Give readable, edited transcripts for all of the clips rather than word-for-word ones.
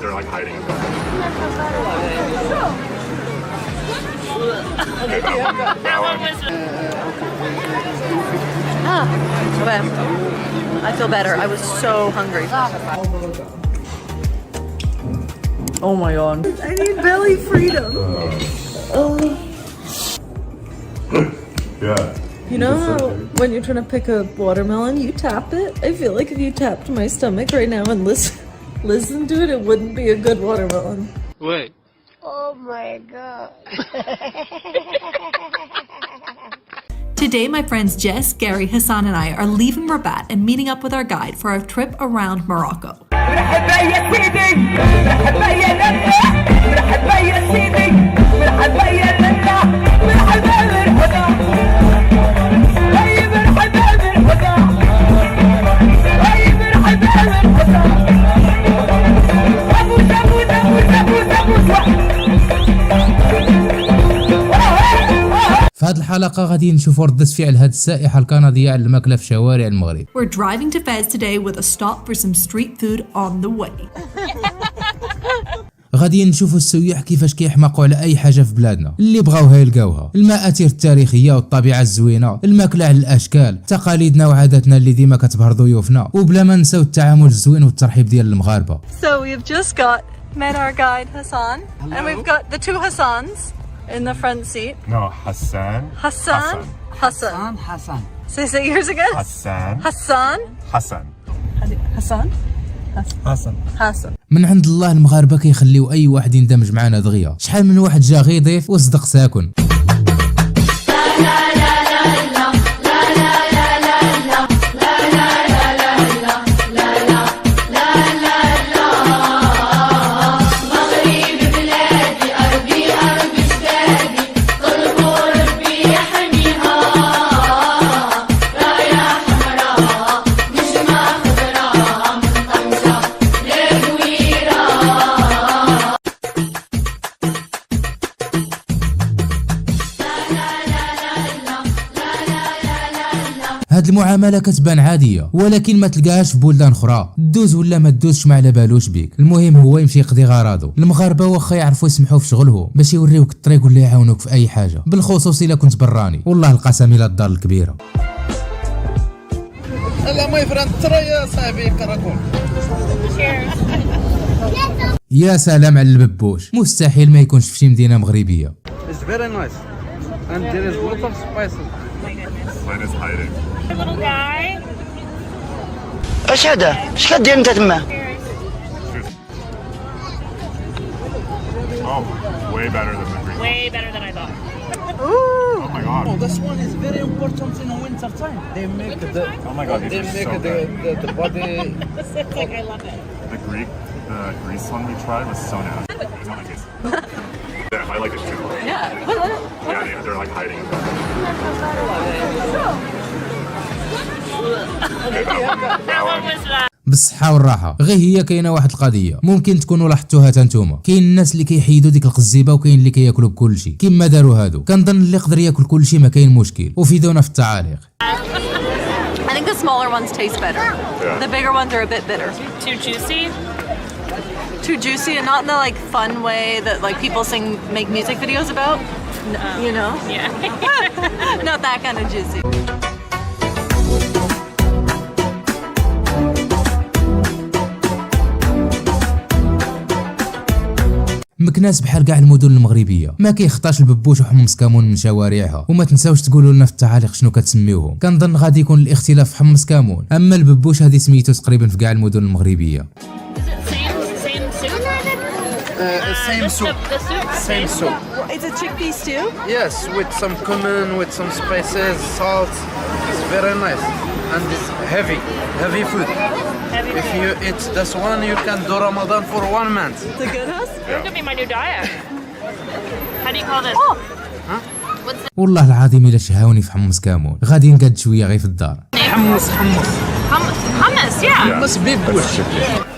They're like hiding. Okay. I feel better. I was so hungry. Oh my god. I need belly freedom. Yeah. You know how when you're trying to pick a watermelon, you tap it? I feel like if you tapped my stomach right now and listen to it, it wouldn't be a good watermelon. Wait. Oh my god. Today, my friends Jess, Gary, Hassan, and I are leaving Rabat and meeting up with our guide for our trip around Morocco. في هذه الحلقة غادي نشوفوا ردة فعل هذه السائحة الكندية على الماكلة في شوارع المغرب. We're driving to Fez today with a stop for some street food on the way. غادي نشوفوا السياح كيفاش كيحماقوا على اي حاجه في بلادنا اللي بغاوها يلقاوها، المآثر التاريخية والطبيعه الزوينه، الماكله على الاشكال، تقاليدنا وعاداتنا اللي ديما كتبهر ضيوفنا، وبلا ما نساو التعامل الزوين والترحيب ديال المغاربه. So we've just met our guide Hassan. Hello. And we've got the two Hassans in the front seat. No, Hassan. Hassan. Hassan. Say yours again. Hassan. Hassan. Hassan. Hassan. Hassan. Hassan. من عند الله المغاربه كيخليو اي واحد يندمج معنا دغيا، شحال من واحد جا غير ضيف وصدق ساكن. هاد المعامله كتبان عاديه ولكن ما تلقاهاش في بلدان اخرى، دوز ولا ما دوزش ما على بالوش بيك، المهم هو يمشي يقضي غراضو. المغاربه واخا يعرفوا يسمحوا في شغلهم باش يوريوك الطريق ولا يعاونوك في اي حاجه، بالخصوص الا كنت براني، والله القسم الى الدار الكبيره. لا ماي فريند ترى يا صاحبي كراكون. يا سلام على الببوش، مستحيل ما يكونش في شي مدينه مغربيه. It's very nice and there is lot of spices. Mine is hiding. Little guy. اش هذا؟ اش كدير انت تما؟ Oh, way better than the green. Way better than I thought. Oh my god. Oh, this one is very important in the winter time. They make the Oh my god, these they are make so good. the body. Like, I love it. The Greece one we tried was so nasty. It's not my taste. Yeah, I like it too. Yeah. Yeah, they're like hiding. Okay, that one. What was that? بالصحة والراحة، غير هي كاينة واحد القضية ممكن تكونوا لاحظتوها تانتوما، كاين الناس اللي كيحيدوا ديك القزيبة وكاين اللي كياكلوا بكلشي، كيما داروا هادو، كنظن اللي يقدر ياكل كلشي ما كاين مشكل، وفيدونا في التعاليق. I think the smaller ones taste better. Yeah. The bigger ones are a bit bitter. Too juicy? Too juicy and not in the like fun way that like people make music videos about. You know? Yeah. Not that kind of juicy. مكناس بحال كاع المدن المغربيه، ما كيخطاش الببوش وحمص كامون من شوارعها، وما تنساوش تقولوا لنا في التعاليق شنو كتسميوهم، كنظن غادي يكون الاختلاف في حمص كامون، اما الببوش هذه سميتو تقريبا في كاع المدن المغربيه. Same soup. The soup? Same soup. It's a chickpea stew? Yes, with some cumin, with some spices, salt. It's very nice and it's heavy food. Heavy If you eat this one, you can do Ramadan for 1 month. The good house? This could be my new diet. How do you call this? Oh. What's the والله العظيم الا شهاوني في حمص كامون، غادي نقاد شويه غير في الدار. حمص hummus? Yeah. حمص بيبوش. Okay.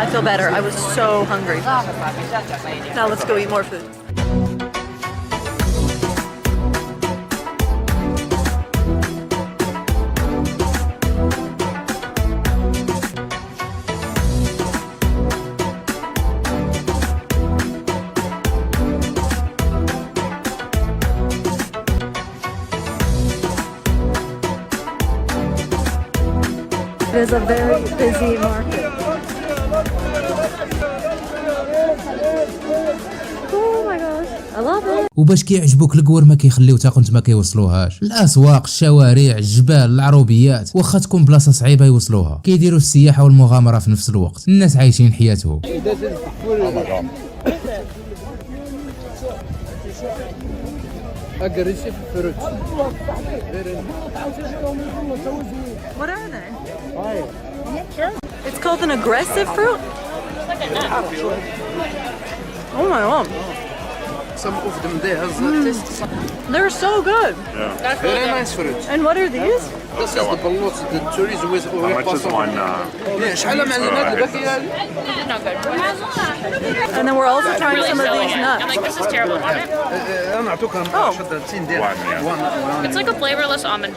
I feel better. I was so hungry. Now let's go eat more food. It is a very busy market. Oh my gosh, I love it. وباش كيعجبوك القور ما كيخليو تا كنت ما كيوصلوهاش. الاسواق، الشوارع، الجبال، العروبيات، واخا تكون بلاصه صعيبه يوصلوها. كيديروا السياحه والمغامره في نفس الوقت. الناس عايشين حياتهم. aggressive fruit. What are they? It's called an aggressive fruit? Oh my god. Some of them they has taste. They're so good. Very nice fruit. And what are these? This is the ballots, the cherries with How much is one? شحال معلنات الباكية هذه؟ Not good. And then we're also trying Really some of silly. these I'm nuts. like, this is terrible. Want it? نعطوك شد 10 ديال. One, yeah. It's like a flavorless almond.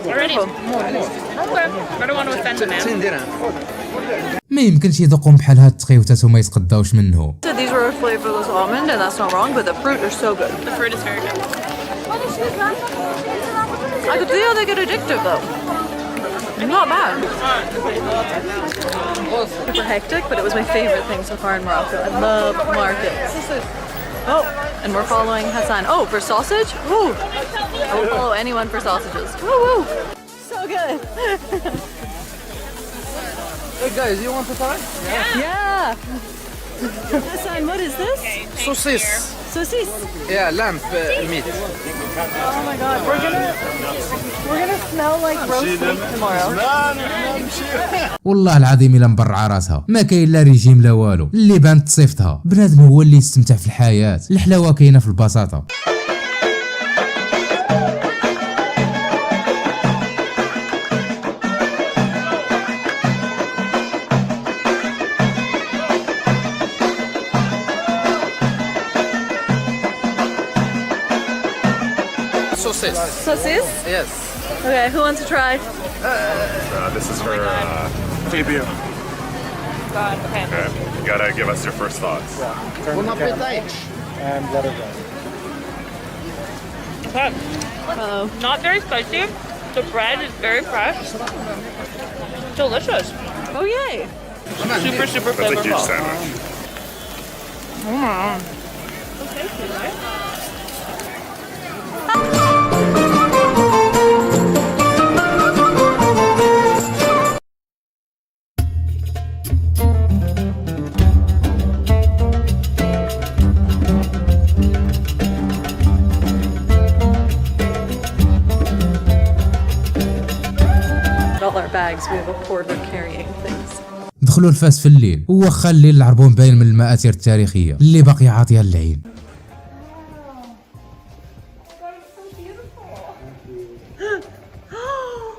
Already. Okay. I don't want to offend the man. 10 درهم. ما يمكنش يذوقهم بحال هاد التقيوتات وما يتقداوش منه. So these were a flavorless almond, and that's not wrong, but the fruit is so good. The fruit is very good. I could see how they get addictive though. Not bad. Super hectic, but it was my favorite thing so far in Morocco. I love markets. Oh, and we're following Hassan. Oh, for sausage? Woo! I will follow anyone for sausages. Woo woo! So good. Hey guys, you want to try? Yeah. Hassan, what is this? Saucis. Saucis. Yeah, lamb meat. Oh my god, we're gonna smell like roast meat tomorrow. والله العظيم الا مبرعه راسها، ما كاين لا ريجيم لا والو، اللي بانت صيفتها، بنادم هو اللي يستمتع في الحياه، الحلاوه كاينه في البساطه. Saucis. Saucis? Yes. Okay, who wants to try? This is for debut. God, okay. Okay. You gotta give us your first thoughts. Bon appétit. Okay. Not very spicy. The bread is very fresh. Delicious. Oh yay! Super, super That's a huge flavorful. sandwich. All our bags, we have a porter carrying things. دخلوا الفاس في الليل، وخا الليل العربون باين من المآثر التاريخيه اللي باقي عاطيه للعين.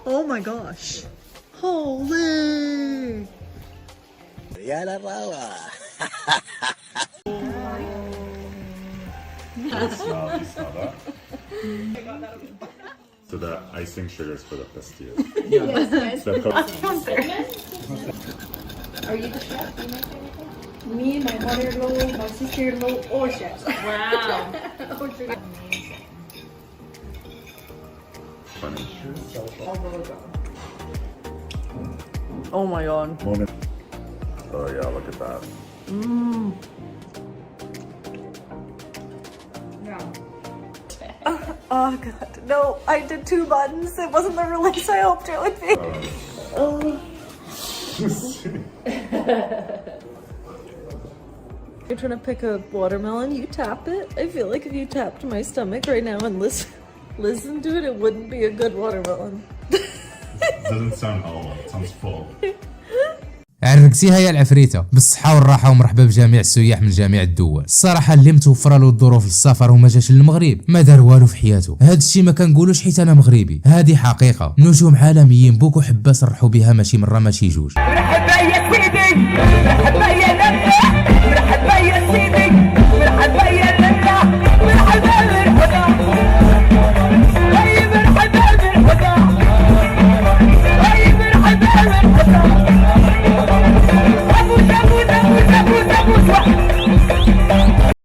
Oh my gosh. Holy! يا للروعة. So the icing sugar is for the pastillas. Are you the chef? Me, my mother-in-law, my sister-in-law, all chefs. Wow. Funny. Oh my god. Oh yeah, look at that. Oh god. No, I did 2 buttons. It wasn't the release I hoped it would be. You're trying to pick a watermelon, you tap it. I feel like if you tapped my stomach right now and listen to it, it wouldn't be a good watermelon. Doesn't sound hollow. It sounds full. عرقتيها يا العفريته، بالصحه والراحه ومرحبا بجميع السياح من جميع الدول. الصراحه اللي متوفره له الظروف للسفر وما جاش للمغرب ما دار والو في حياته. هذا الشيء ما كنقولوش حيت انا مغربي، هذه حقيقه. نجوم عالميين بوكو حبه صرحوا بها ماشي مره ماشي جوج. مرحبا يا سيدي. مرحبا